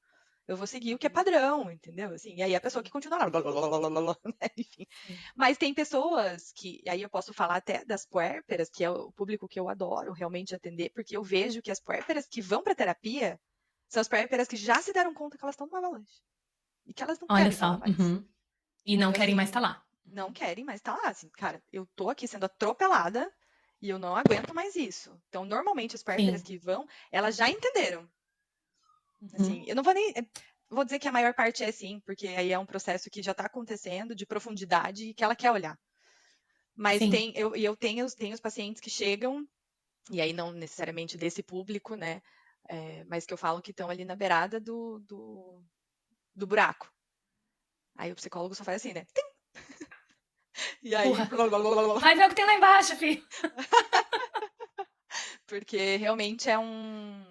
Eu vou seguir o que é padrão, entendeu? Assim, e aí a pessoa que Sim, continua lá, blá, blá, blá, blá, blá, blá, né? Enfim. sim. Mas tem pessoas que, aí eu posso falar até das puérperas, que é o público que eu adoro realmente atender, porque eu vejo que as puérperas que vão para terapia são as puérperas que já se deram conta que elas estão numa avalanche e que elas não Olha querem estar lá só. mais. Uhum. E não Então, querem mais assim, estar lá. não querem mais estar lá. Assim, cara, eu tô aqui sendo atropelada e eu não aguento mais isso. Então, normalmente, as puérperas Sim. que vão, elas já entenderam. Uhum. Assim, eu não vou nem. Vou dizer que a maior parte é assim, porque aí é um processo que já está acontecendo de profundidade e que ela quer olhar. Mas Sim. eu tenho os pacientes que chegam, e aí não necessariamente desse público, né? Mas que eu falo que estão ali na beirada do buraco. Aí o psicólogo só faz assim, né? E aí, Empurra. blá, blá, blá, blá, blá, Vai ver o que tem lá embaixo, filho. porque realmente é um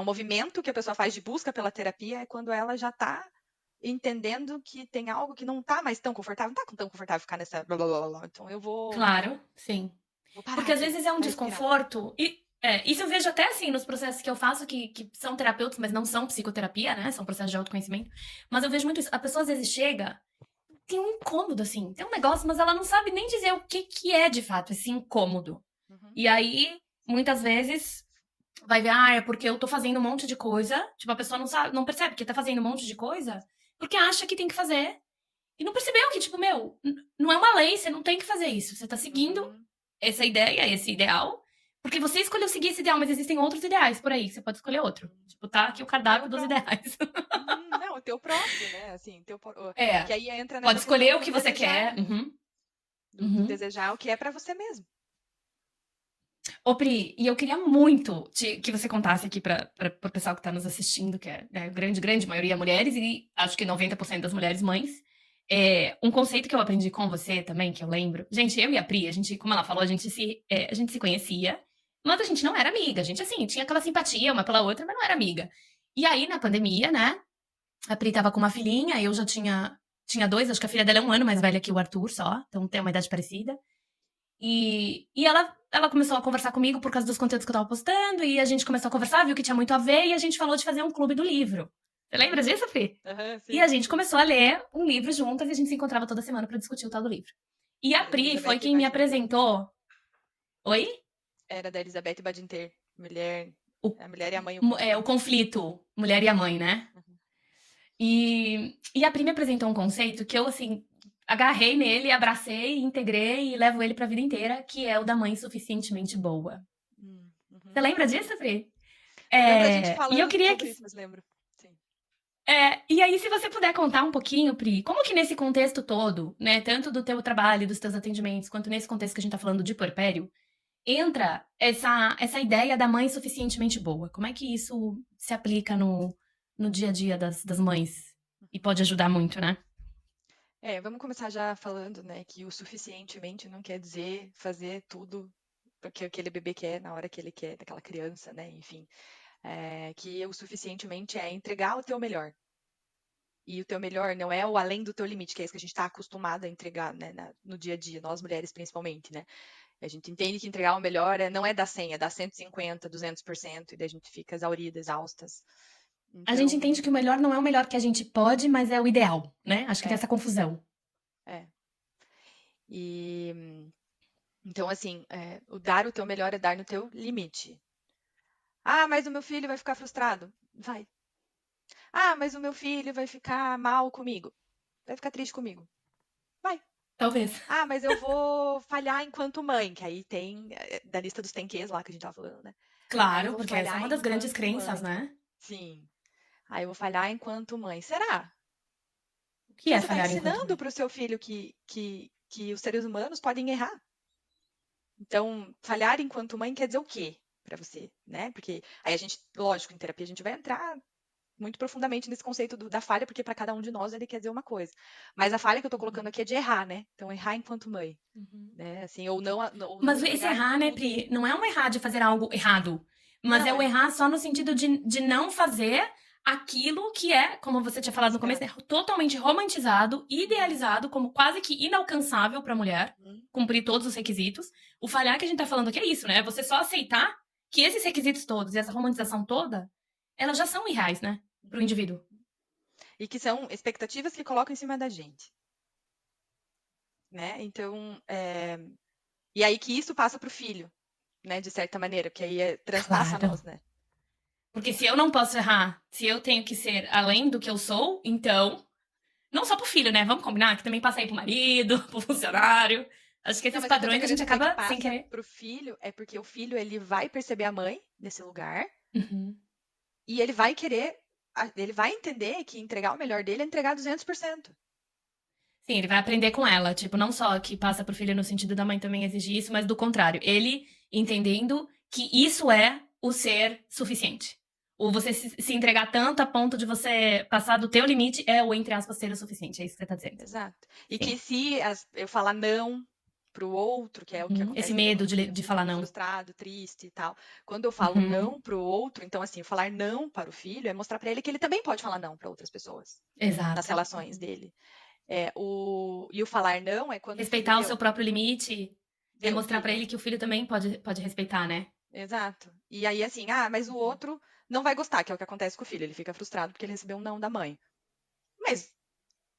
movimento que a pessoa faz de busca pela terapia, é quando ela já está entendendo que tem algo que não tá mais tão confortável, não tá tão confortável ficar nessa blá, blá, blá, blá. Então eu Claro, sim. vou parar Porque às aqui vezes é um pra respirar. desconforto. E isso eu vejo até assim nos processos que eu faço, que são terapeutas, mas não são psicoterapia, né? São processos de autoconhecimento. Mas eu vejo muito isso. A pessoa às vezes chega, tem um incômodo, assim, tem um negócio, mas ela não sabe nem dizer o que, que é de fato esse incômodo. Uhum, E aí, muitas vezes, vai ver, é porque eu tô fazendo um monte de coisa. Tipo, a pessoa não sabe, não percebe que tá fazendo um monte de coisa porque acha que tem que fazer. E não percebeu que, tipo, não é uma lei, você não tem que fazer isso. Você tá seguindo uhum. essa ideia, esse ideal, porque você escolheu seguir esse ideal, mas existem outros ideais por aí, você pode escolher outro. Tipo, tá aqui o O teu cardápio dos próprio. ideais. Não, o teu próprio, né? Assim, que É, aí entra pode nessa questão escolher o do que você desejar, quer. né? Uhum, Do uhum. desejar o que é pra você mesmo. Ô, Pri, e eu queria muito que você contasse aqui para o pessoal que está nos assistindo, que é, né, grande, grande maioria mulheres, e acho que 90% das mulheres mães. Um conceito que eu aprendi com você também, que eu lembro. Gente, eu e a Pri, a gente, como ela falou, a gente se conhecia, mas a gente não era amiga. A gente, assim, tinha aquela simpatia uma pela outra, mas não era amiga. E aí, na pandemia, né, a Pri tava com uma filhinha, eu já tinha dois, acho que a filha dela é um ano mais velha que o Arthur só, então tem uma idade parecida. E ela começou a conversar comigo por causa dos conteúdos que eu tava postando, e a gente começou a conversar, viu que tinha muito a ver, e a gente falou de fazer um clube do livro. Você lembra disso, Pri? Aham, E a sim, gente sim. começou a ler um livro juntas e a gente se encontrava toda semana pra discutir o tal do livro. E a Era da Pri foi Elizabeth quem me Badinter. apresentou. Oi? Era da Elizabeth Badinter. O, A mulher e a mãe, o o conflito. conflito, mulher e a mãe, né? Uhum. E a Pri me apresentou um conceito que eu, assim, agarrei nele, abracei, integrei e levo ele pra vida inteira, que é o da mãe suficientemente boa. Você Uhum. lembra disso, Pri? Não lembro a gente E eu falando queria que. sobre isso, mas lembro. Sim. E aí, se você puder contar um pouquinho, Pri, como que nesse contexto todo, né, tanto do teu trabalho, dos teus atendimentos, quanto nesse contexto que a gente tá falando de puerpério, entra essa ideia da mãe suficientemente boa? Como é que isso se aplica no dia a dia das mães? E pode ajudar muito, né? Vamos começar já falando, né, que o suficientemente não quer dizer fazer tudo porque aquele bebê quer na hora que ele quer, daquela criança, né, enfim. Que o suficientemente é entregar o teu melhor. E o teu melhor não é o além do teu limite, que é isso que a gente está acostumado a entregar, né, no dia a dia, nós mulheres principalmente, né? A gente entende que entregar o melhor não é dar 100, é dar 150, 200%, e daí a gente fica exaurida, exaustas. A gente Então, entende que o melhor não é o melhor que a gente pode, mas é o ideal, né? Acho que tem é, essa confusão. é. E então, assim, o dar o teu melhor é dar no teu limite. Ah, mas o meu filho vai ficar frustrado. Vai. Ah, mas o meu filho vai ficar mal comigo. Vai ficar triste comigo. Vai. Talvez. Ah, mas eu vou falhar enquanto mãe, que aí tem da lista dos tenquês lá que a gente tava falando, né? Ah, eu Claro, vou porque essa é falhar uma das grandes enquanto crenças, mãe. né? Sim. Ah, eu vou falhar enquanto mãe. Será? O que Porque é você está falhar enquanto ensinando mãe? para o seu filho que os seres humanos podem errar. Então, falhar enquanto mãe quer dizer o quê para você, né? Porque aí a gente, lógico, em terapia a gente vai entrar muito profundamente nesse conceito da falha, porque para cada um de nós ele quer dizer uma coisa. Mas a falha que eu estou colocando Uhum, aqui é de errar, né? Então, errar enquanto mãe, uhum. né? Assim, ou não Mas esse entregar errar, né, tudo. Pri, não é um errar de fazer algo errado, mas Não, é o errar só no sentido de não fazer aquilo que é, como você tinha falado no começo, esperado. né, totalmente romantizado, Uhum, idealizado, como quase que inalcançável para a mulher uhum, cumprir todos os requisitos. O falhar que a gente tá falando aqui é isso, né? É você só aceitar que esses requisitos todos e essa romantização toda, elas já são irreais, né, para o uhum. indivíduo. E que são expectativas que colocam em cima da gente, né? Então, e aí que isso passa para o filho, né? De certa maneira, que aí transpassa a Claro. nós, né? Porque se eu não posso errar, se eu tenho que ser além do que eu sou, então. Não só pro filho, né? Vamos combinar que também passa aí pro marido, pro funcionário. Acho que Não, esses mas o que eu tô padrões a querendo gente dizer que acaba sem passa querer. pro filho é porque o filho ele vai perceber a mãe nesse lugar Uhum. e ele vai querer, ele vai entender que entregar o melhor dele é entregar 200%. Sim, ele vai aprender com ela. Tipo, não só que passa pro filho no sentido da mãe também exigir isso, mas do contrário. Ele entendendo que isso é o ser suficiente. Ou você se entregar tanto a ponto de você passar do teu limite é o, entre aspas, ser o suficiente. É isso que você tá dizendo. Exato. E que Sim. se eu falar não, pro outro, que é o que Esse acontece também medo quando eu tenho de filho falar não. frustrado, triste e tal. Quando eu falo Uhum. não pro outro, então assim, falar não para o filho é mostrar para ele que ele também pode falar não para outras pessoas nas Exato. relações Uhum. dele. E o falar não é quando o filho Respeitar o seu deu, próprio limite é deu, mostrar pra filho. ele que o filho também pode respeitar, né? Exato. E aí assim, mas o outro não vai gostar, que é o que acontece com o filho. Ele fica frustrado porque ele recebeu um não da mãe. Mas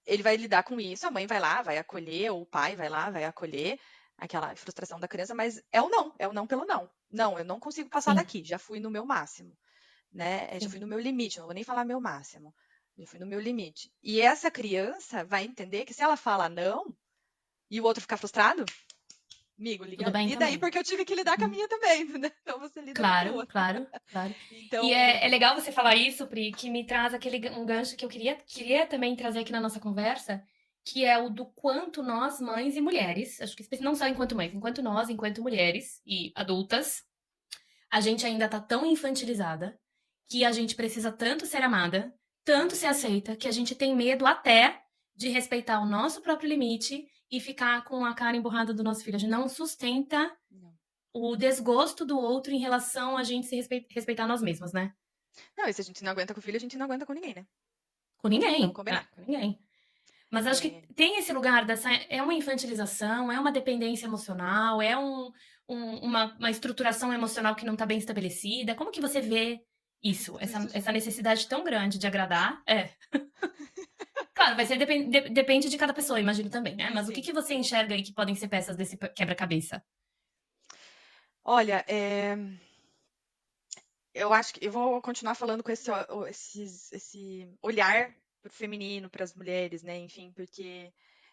ele vai lidar com isso, a mãe vai lá, vai acolher, ou o pai vai lá, vai acolher aquela frustração da criança, mas é o não pelo não. Não, eu não consigo passar Sim, daqui, já fui no meu máximo, né? Já fui sim. no meu limite, não vou nem falar meu máximo. Já fui no meu limite. E essa criança vai entender que se ela fala não e o outro ficar frustrado, amigo, Tudo bem lida aí também. porque eu tive que lidar com a Uhum. minha também, né? Então você lida com a Claro, tua. claro, claro. E Então, é legal você falar isso, Pri, que me traz um gancho que eu queria também trazer aqui na nossa conversa, que é o do quanto nós, mães e mulheres, acho que não só enquanto mães, enquanto nós, enquanto mulheres e adultas, a gente ainda tá tão infantilizada que a gente precisa tanto ser amada, tanto ser aceita, que a gente tem medo até de respeitar o nosso próprio limite e ficar com a cara emburrada do nosso filho. A gente não sustenta não. o desgosto do outro em relação a gente se respeitar nós mesmos, né? Não, e se a gente não aguenta com o filho, a gente não aguenta com ninguém, né? Com Vamos ninguém. combinar. Com ninguém. Mas acho que É, tem esse lugar dessa. É uma infantilização, é uma dependência emocional, é uma estruturação emocional que não está bem estabelecida. Como que você vê isso? tudo isso Essa junto. necessidade tão grande de agradar? É. Claro, vai ser depende de cada pessoa, imagino também, né? Mas o que Sim, que você sim. enxerga aí que podem ser peças desse quebra-cabeça? Olha, eu acho que eu vou continuar falando com esse olhar pro feminino, para as mulheres, né? Enfim, porque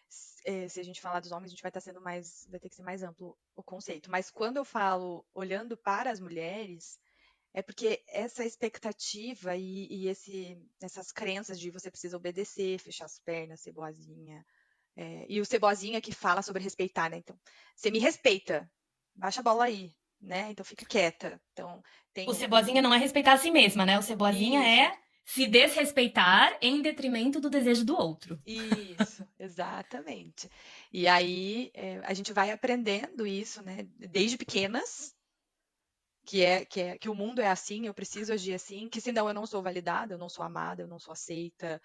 se a gente falar dos homens, a gente vai estar sendo vai ter que ser mais amplo o conceito. Mas quando eu falo olhando para as mulheres, é porque essa expectativa essas crenças de você precisa obedecer, fechar as pernas, ser boazinha, e o ser boazinha que fala sobre respeitar, né? Então, você me respeita, baixa a bola aí, né? Então fica quieta. Então, O tem cebozinha não é respeitar a si mesma, né? O cebozinha isso, é se desrespeitar em detrimento do desejo do outro. isso, exatamente. E aí a gente vai aprendendo isso, né? Desde pequenas, que o mundo é assim, eu preciso agir assim, que senão eu não sou validada, eu não sou amada, eu não sou aceita.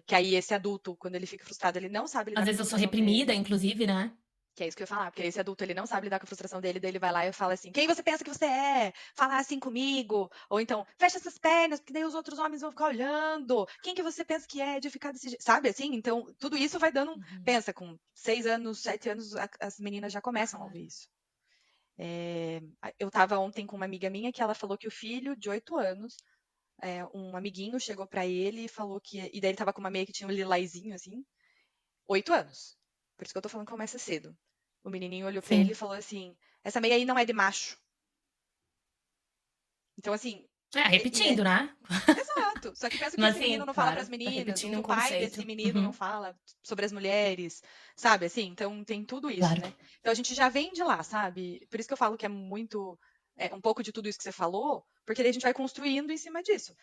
Que aí esse adulto, quando ele fica frustrado, ele não sabe Às lidar com a vezes eu sou frustração reprimida, dele. inclusive, né? Que é isso que eu ia falar, porque esse adulto ele não sabe lidar com a frustração dele, daí ele vai lá e fala assim: quem você pensa que você é? Fala assim comigo. Ou então, fecha essas pernas, porque daí os outros homens vão ficar olhando. Quem que você pensa que é de ficar desse jeito? Sabe assim? Então, tudo isso vai dando. Uhum. Pensa, com 6 anos, 7 anos, as meninas já começam a Claro. ouvir isso. Eu estava ontem com uma amiga minha que ela falou que o filho de 8 anos, um amiguinho chegou para ele e falou que. E daí ele tava com uma meia que tinha um lilaizinho assim, 8 anos. Por isso que eu tô falando que começa cedo. O menininho olhou pra ele e Sim. falou assim: essa meia aí não é de macho. Então, assim, É, repetindo, né? exato. Só que pensa que Mas esse menino sim, não fala pras claro. Tá meninas, o repetindo que um o pai conceito. desse menino não Uhum. fala sobre as mulheres, sabe? Assim, então tem tudo isso, Claro. né? Então a gente já vem de lá, sabe? Por isso que eu falo que é muito. Um pouco de tudo isso que você falou, porque daí a gente vai construindo em cima disso.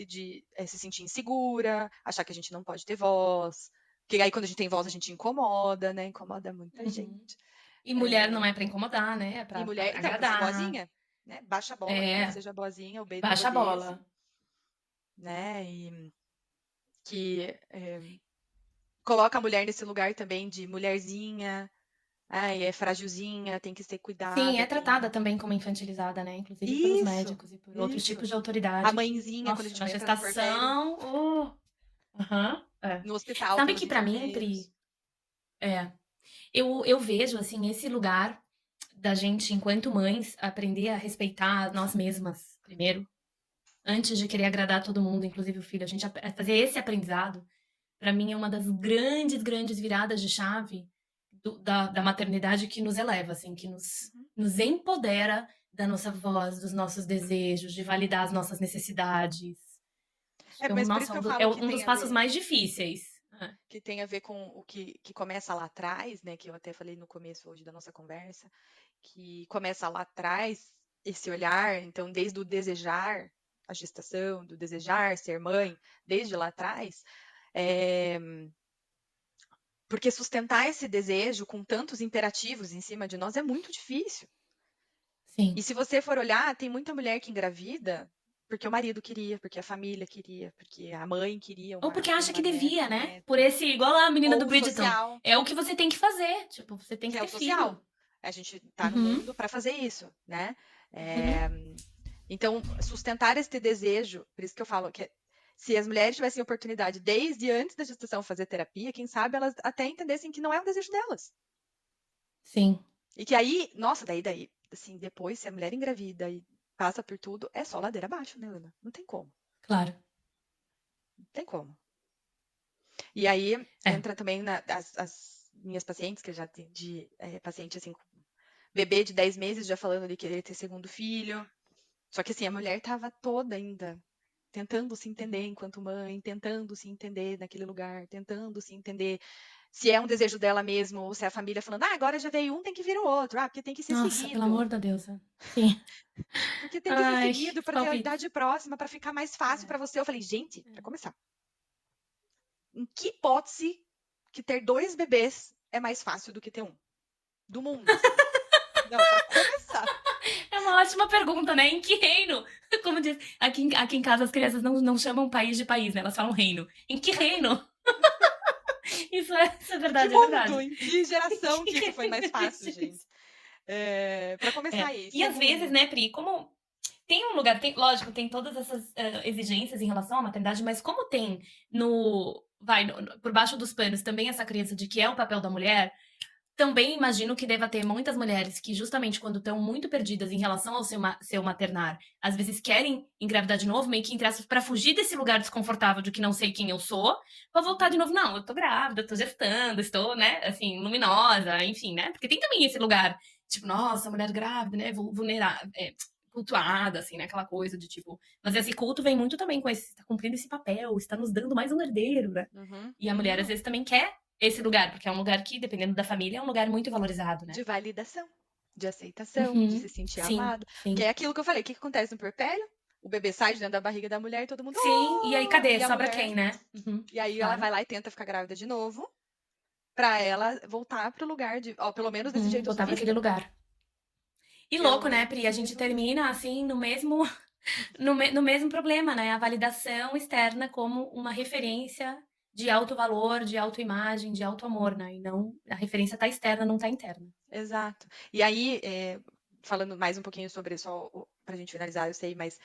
De se sentir insegura, achar que a gente não pode ter voz. Porque aí quando a gente tem voz, a gente incomoda, né? Incomoda muita Uhum. gente. E mulher não é pra incomodar, né? É E pra mulher, então, pra ser agradar. boazinha, né? Baixa a bola, mulher, É, seja boazinha, baixa a obedeça, bola. né? E que coloca a mulher nesse lugar também de mulherzinha, ai, é frágilzinha, tem que ser Sim, cuidada, é tratada tem. também como infantilizada, né? Inclusive pelos Isso, médicos e por outros isso. tipos de A autoridade que, mãezinha, quando a nossa, gente na vai entrar no puerpério, gestação. Aham, é. no hospital, Sabe pelos que pra mim, enfermeiros. Pri, é, eu vejo, assim, esse lugar da gente, enquanto mães, aprender a respeitar nós mesmas primeiro, antes de querer agradar todo mundo, inclusive o filho. A gente fazer esse aprendizado, pra mim, é uma das grandes, grandes viradas de chave da maternidade que nos eleva, assim, que Uhum. nos empodera da nossa voz, dos nossos desejos, de validar as nossas necessidades. Acho que é Mas por isso nossa, que eu é falo que um dos tem a passos ver. mais difíceis. É. Que tem a ver com o que começa lá atrás, né? Que eu até falei no começo hoje da nossa conversa, que começa lá atrás esse olhar, então desde o desejar a gestação, do desejar ser mãe, desde lá atrás, é, Porque sustentar esse desejo com tantos imperativos em cima de nós é muito difícil. Sim. E se você for olhar, tem muita mulher que engravida porque o marido queria, porque a família queria, porque a mãe queria Ou porque acha que uma neta, devia, um né? Por neto. esse, igual a menina do Ou o Bridgerton. social, É o que você tem que fazer. Tipo, você tem que que é o ter filho. social. A gente tá no Uhum, mundo para fazer isso, né? uhum. É, então, sustentar este desejo, por isso que eu falo que se as mulheres tivessem oportunidade desde antes da gestação fazer terapia, quem sabe elas até entendessem que não é um desejo delas. Sim, E que aí, nossa, daí, assim, depois, se a mulher engravida e passa por tudo, é só ladeira abaixo, né, Ana? Não tem como. claro. Não tem como. E aí É. entra também as minhas pacientes, que eu já atendi paciente assim, com bebê de 10 meses, já falando de querer ter segundo filho. Só que assim, a mulher estava toda ainda tentando se entender enquanto mãe, tentando se entender naquele lugar, tentando se entender se é um desejo dela mesmo, ou se é a família falando, agora já veio um, tem que vir o outro, porque tem que ser Nossa, pelo seguido. amor de Deus. Sim. Porque tem que ser Ai, seguido que para ter a palpite. idade próxima, para ficar mais fácil É, para você. Eu falei, gente, para é. começar, em que hipótese que ter 2 bebês é mais fácil do que ter um? Do mundo, assim. Não, para começar. É uma ótima pergunta, né? Em que reino? Como diz, aqui em casa as crianças não chamam país de país, né? Elas falam reino. Em que reino? Isso é Em que verdade, é mundo? verdade. Em que Em geração que que isso foi reino mais fácil, gente? existe? Para começar É. aí. E às vezes, Segundo, né, Pri, como tem um lugar, lógico, tem todas essas exigências em relação à maternidade, mas como tem por baixo dos panos também essa crença de que é o papel da mulher, também imagino que deva ter muitas mulheres que, justamente quando estão muito perdidas em relação ao seu maternar, às vezes querem engravidar de novo, meio que entre aspas, pra fugir desse lugar desconfortável de que não sei quem eu sou, pra voltar de novo. Não, eu tô grávida, tô gestando, estou, né, assim, luminosa, enfim, né? Porque tem também esse lugar, tipo, nossa, mulher grávida, né, vulnerável, cultuada, assim, né? Aquela coisa de tipo. Mas esse culto vem muito também com esse, está cumprindo esse papel, está nos dando mais um herdeiro, né? uhum, E a mulher, às não, vezes, também quer esse lugar, porque é um lugar que, dependendo da família, é um lugar muito valorizado, né? de validação, de aceitação, de Uhum. se sentir Sim, amado. Que sim. é aquilo que eu falei. O que acontece no puerpério? O bebê sai de dentro da barriga da mulher e todo mundo, Sim, e aí oh! cadê? E a Sobra mulher. quem, né? Uhum. E aí ela Claro. vai lá e tenta ficar grávida de novo, pra ela voltar pro lugar de. Ó, pelo menos desse Uhum. jeito eu sou Voltar para aquele vista. lugar. E Pelo louco, né, menos Pri? A desse gente jeito eu sou vista. termina assim no mesmo no mesmo problema, né? A validação externa como uma referência de alto valor, de autoimagem, de alto amor, né? E não a referência tá externa, não tá interna. Exato. E aí, falando mais um pouquinho sobre só para a gente finalizar, eu sei, mas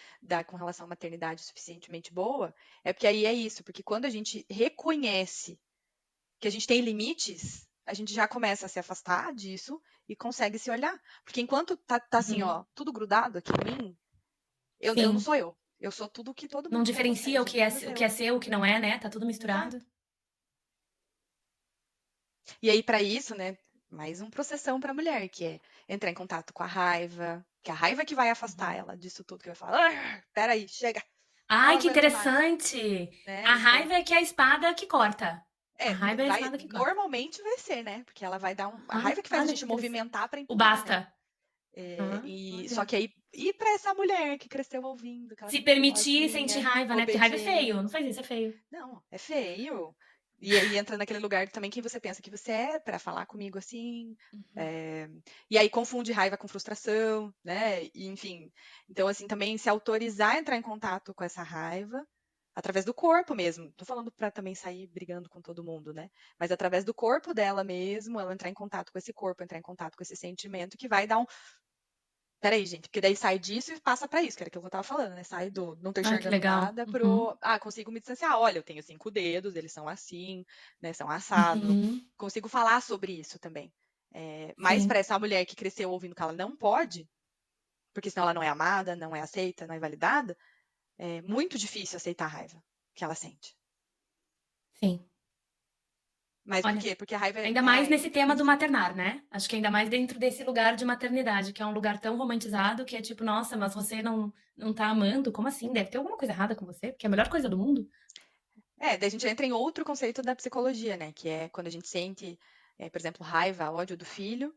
com relação à maternidade suficientemente boa, é porque aí é isso, porque quando a gente reconhece que a gente tem limites, a gente já começa a se afastar disso e consegue se olhar. Porque enquanto tá assim, Uhum. ó, tudo grudado aqui em mim, eu não Sim. sou eu. Eu sou tudo que todo Não mundo quer, diferencia menos o que é eu. seu, o que não é, né? Tá tudo misturado. Exato. E aí, para isso, né, mais um processão para a mulher, que é entrar em contato com a raiva, que é a raiva que vai afastar Uhum. ela disso tudo, que vai falar, peraí, chega, não Ai, que aguento mais, interessante! né? A Então, raiva é que é a espada que corta. A raiva é a vai, espada que corta. normalmente vai ser, né? Porque ela vai dar a Aham. raiva que faz a Olha que gente interessante. movimentar para O empurrar, né? basta. Aham. Só Olha. que aí, e para essa mulher que cresceu ouvindo, que ela Se sempre foi permitir sentir boazinha, raiva, né? Porque raiva é feio. Não obediente. faz isso, é feio. Não, é feio. E aí entra naquele lugar também quem você pensa que você é para falar comigo assim. Uhum. é, E aí confunde raiva com frustração, né? E, enfim. Então, assim, também se autorizar a entrar em contato com essa raiva, através do corpo mesmo. Tô falando para também sair brigando com todo mundo, né? Mas através do corpo dela mesmo, ela entrar em contato com esse corpo, entrar em contato com esse sentimento que vai dar um. Peraí, gente, porque daí sai disso e passa pra isso, que era aquilo que eu tava falando, né? Sai do não tô Ai, que enxergando legal. nada Uhum. pro, consigo me distanciar. Olha, eu tenho 5 dedos, eles são assim, né? São assado. Uhum. Consigo falar sobre isso também. Mas Sim, para essa mulher que cresceu ouvindo que ela não pode, porque senão ela não é amada, não é aceita, não é validada, é muito difícil aceitar a raiva que ela sente. sim. Mas por Olha, quê? Porque a raiva ainda mais é nesse tema do intrínseca. maternar, né? Acho que ainda mais dentro desse lugar de maternidade, que é um lugar tão romantizado que é tipo, nossa, mas você não tá amando? Como assim? Deve ter alguma coisa errada com você, porque é a melhor coisa do mundo. Daí a gente entra em outro conceito da psicologia, né? Que é quando a gente sente, por exemplo, raiva, ódio do filho,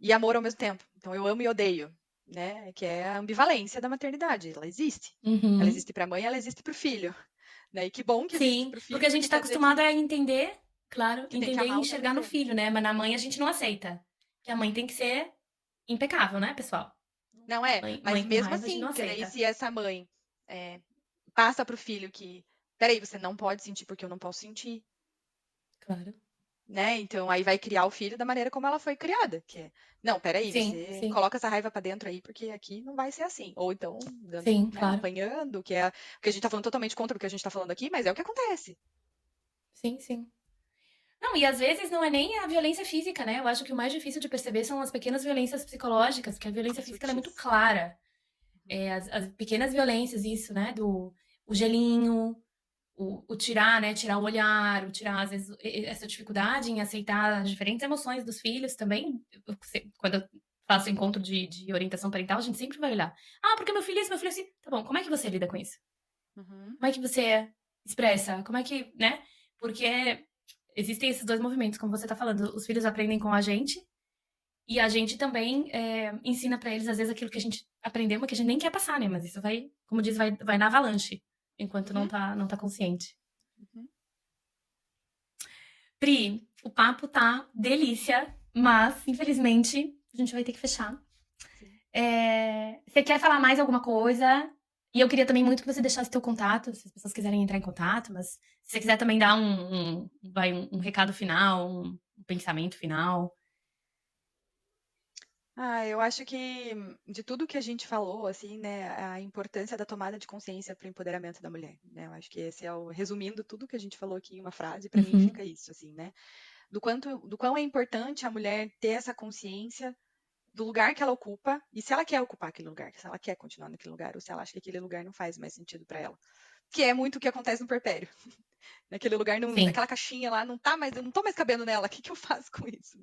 e amor ao mesmo tempo. Então, eu amo e odeio, né? Que é a ambivalência da maternidade. Ela existe. Ela Uhum. existe para a mãe, ela existe para o filho, né? E que bom que existe Sim, para o porque filho, a gente porque tá quer dizer acostumado que a entender. claro, Você tem que entender e amar o tempo enxergar no inteiro. filho, né? Mas na mãe a gente não aceita. Que a mãe tem que ser impecável, né, pessoal? Não é? Mãe Mas com mesmo raiva a gente assim, não porque daí aceita. se essa mãe é, passa pro filho que, peraí, você não pode sentir porque eu não posso sentir, Claro. né? Então aí vai criar o filho da maneira como ela foi criada, que é, não, peraí, Sim, você sim, coloca essa raiva pra dentro aí porque aqui não vai ser assim. Ou então, dando, sim, né, claro. apanhando, que é o que a gente tá falando totalmente contra o que a gente tá falando aqui, mas é o que acontece. Sim, sim. Não, e às vezes não é nem a violência física, né? Eu acho que o mais difícil de perceber são as pequenas violências psicológicas, porque a violência As física ela é muito sutis. clara. Uhum. As pequenas violências, isso, né? Do o gelinho, o tirar, né? Tirar o olhar, o tirar, às vezes, essa dificuldade em aceitar as diferentes emoções dos filhos também. Quando eu faço encontro de orientação parental, a gente sempre vai olhar. Ah, porque meu filho é isso, meu filho é assim. Tá bom, como é que você lida com isso? Uhum. Como é que você expressa? Como é que, né? Porque existem esses dois movimentos, como você tá falando. Os filhos aprendem com a gente e a gente também ensina pra eles, às vezes, aquilo que a gente aprendeu, mas que a gente nem quer passar, né? Mas isso vai, como diz, vai na avalanche, enquanto Uhum. não tá consciente. Uhum. Pri, o papo tá delícia, mas, infelizmente, a gente vai ter que fechar. Sim. Você quer falar mais alguma coisa? E eu queria também muito que você deixasse teu contato, se as pessoas quiserem entrar em contato, mas se você quiser também dar um recado final, um pensamento final. Ah, eu acho que de tudo que a gente falou, assim, né, a importância da tomada de consciência para o empoderamento da mulher, né? Eu acho que esse é o, resumindo tudo que a gente falou aqui em uma frase, para mim Uhum, fica isso, assim, né? Do quão é importante a mulher ter essa consciência do lugar que ela ocupa e se ela quer ocupar aquele lugar, se ela quer continuar naquele lugar ou se ela acha que aquele lugar não faz mais sentido para ela. Que é muito o que acontece no puerpério. Naquele lugar, não, sim. naquela caixinha lá, não tá mais, eu não tô mais cabendo nela. O que que eu faço com isso?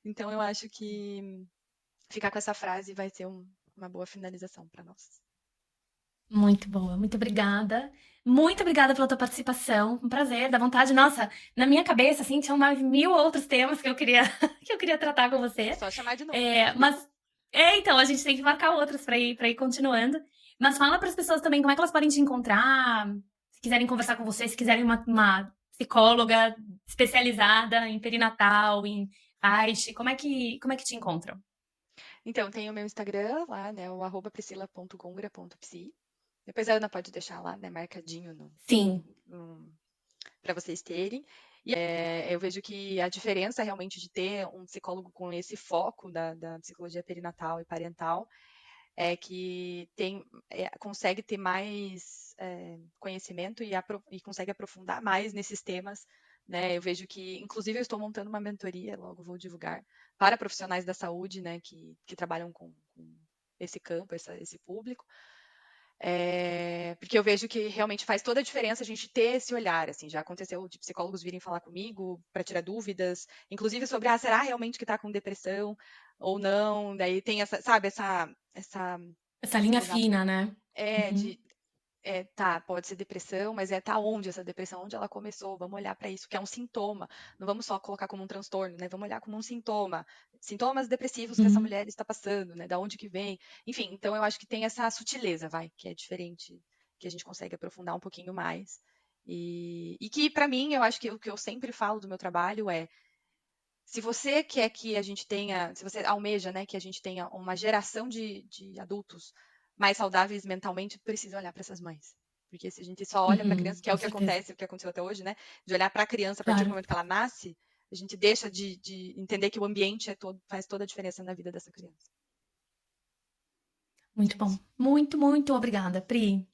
Então eu acho que ficar com essa frase vai ser uma boa finalização para nós. Muito boa, muito obrigada. Muito obrigada pela tua participação. Um prazer, dá vontade. Nossa, na minha cabeça, assim, tinham mais 1000 outros temas que eu queria, que eu queria tratar com É você. só chamar de novo. Mas, então, a gente tem que marcar outros para ir continuando. Mas fala para as pessoas também como é que elas podem te encontrar, se quiserem conversar com você, se quiserem uma psicóloga especializada em perinatal, em height, como é que te encontram? Então, tem o meu Instagram lá, né, o @priscila.gongra.psi. Depois a Ana pode deixar lá, né, marcadinho Sim, para vocês terem. E eu vejo que a diferença realmente de ter um psicólogo com esse foco da psicologia perinatal e parental é que consegue ter mais conhecimento e consegue aprofundar mais nesses temas. Né? Eu vejo que, inclusive, eu estou montando uma mentoria, logo vou divulgar, para profissionais da saúde, né, que trabalham com esse campo, esse público, porque eu vejo que realmente faz toda a diferença a gente ter esse olhar, assim, já aconteceu de psicólogos virem falar comigo para tirar dúvidas, inclusive sobre, será realmente que está com depressão ou não? Daí tem essa, sabe, essa essa esse linha lugar fina, né? Uhum. de tá, pode ser depressão, mas tá onde essa depressão, onde ela começou? Vamos olhar para isso, que é um sintoma. Não vamos só colocar como um transtorno, né? Vamos olhar como um sintoma. Sintomas depressivos que essa Uhum. mulher está passando, né? Da onde que vem? Enfim, então eu acho que tem essa sutileza, vai, que é diferente, que a gente consegue aprofundar um pouquinho mais. E que, para mim, eu acho que o que eu sempre falo do meu trabalho é se você quer que a gente tenha, se você almeja, né, que a gente tenha uma geração de adultos mais saudáveis mentalmente, precisa olhar para essas mães. Porque se a gente só olha para a criança, Uhum, que é com o que certeza. acontece, o que aconteceu até hoje, né, de olhar para a criança a partir do Claro. momento que ela nasce, a gente deixa de entender que o ambiente faz toda a diferença na vida dessa criança. Muito É bom. isso. Muito, muito obrigada, Pri.